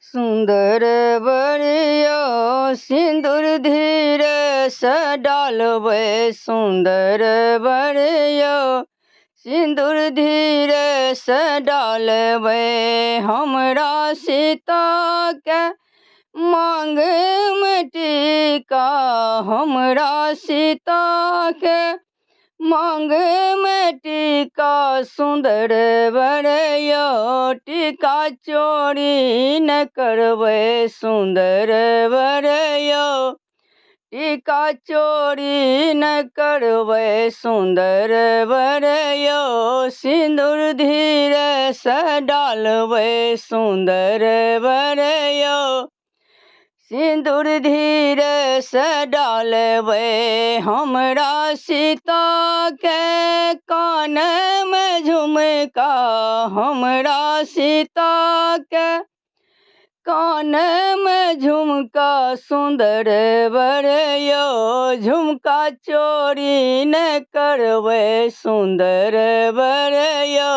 सुंदर बरियो सिंदूर धीरे से डालबै, सुंदर बरियो सिंदूर धीरे से डालबै। हमरा सीता के मांग में टीका, हमरा सीता के मांग में टीका, सुंदर बरियो टीका चोरी न करबै, सुंदर बरियो टीका चोरी न करबै, सुंदर बरियो सिंदूर धीरे से डालबै, सुंदर बरियो सिंदूर धीरे से डालबै। हमरा सीता के कान में झुमका, हमरा सीता के कान में झुमका, सुंदर बरियो झुमका चोरी न करबै, सुंदर बरियो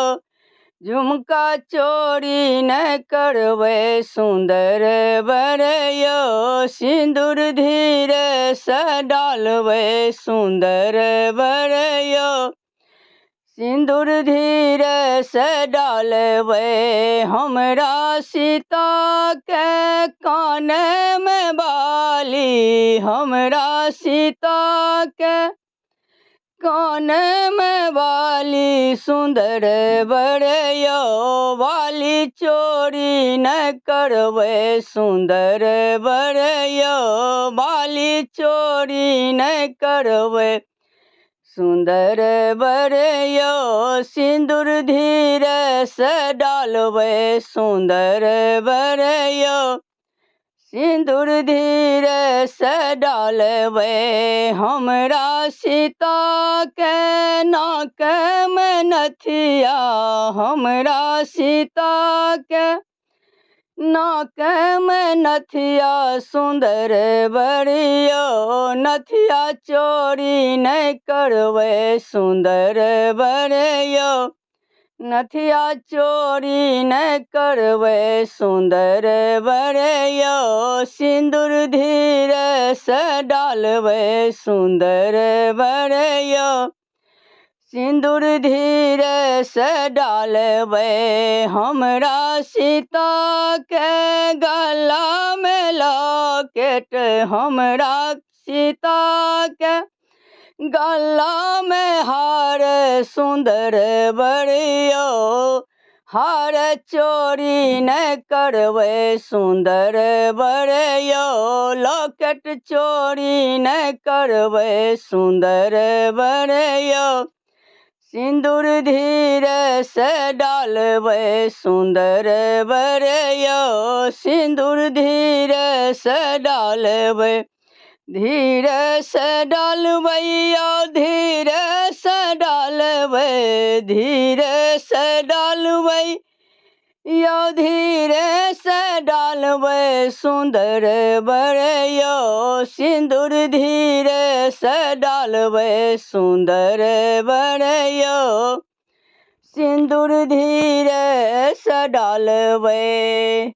झुमका चोरी न करबै, सुंदर बरियो सिंदूर धीरे से डालबै, सुंदर बरियो सिंदूर धीरे से डालबै। हमरा सीता के कान में बाली, हमरा सीता के कान में बाली, सुंदर बरियो बाली चोरी न करबै, सुंदर बरियो बाली चोरी न करबै, सुंदर बरियो सिंदूर धीरे से डालबै, सुंदर बरियो सिंदूर धीरे से डालबै। हमरा सीता के नाक में नथिया, हमरा सीता के नाक में नथिया, सुंदर बरियो नथिया चोरी न करबै, सुंदर बरियो नथिया चोरी न करबै, सुंदर बरियो सिंदूर धीरे से डालबै, सुंदर बरियो सिंदूर धीरे से डालबै। हमरा सीता के गला में लॉकेट, हमरा सीता के गला में हार, सुंदर बरियो हार चोरी न करबै, सुंदर बरियो लॉकेट चोरी न करबै, सुंदर बरियो सिंदूर धीरे से डालबै, सुंदर बरियो सिंदूर धीरे से डालबै, धीरे से डालबै यो धीरे से डालबै, धीरे से डालबै यो धीरे से डालबै, सुंदर बरियो सिंदूर धीरे से डालबै, सुंदर बरियो सिंदूर धीरे से डालबै।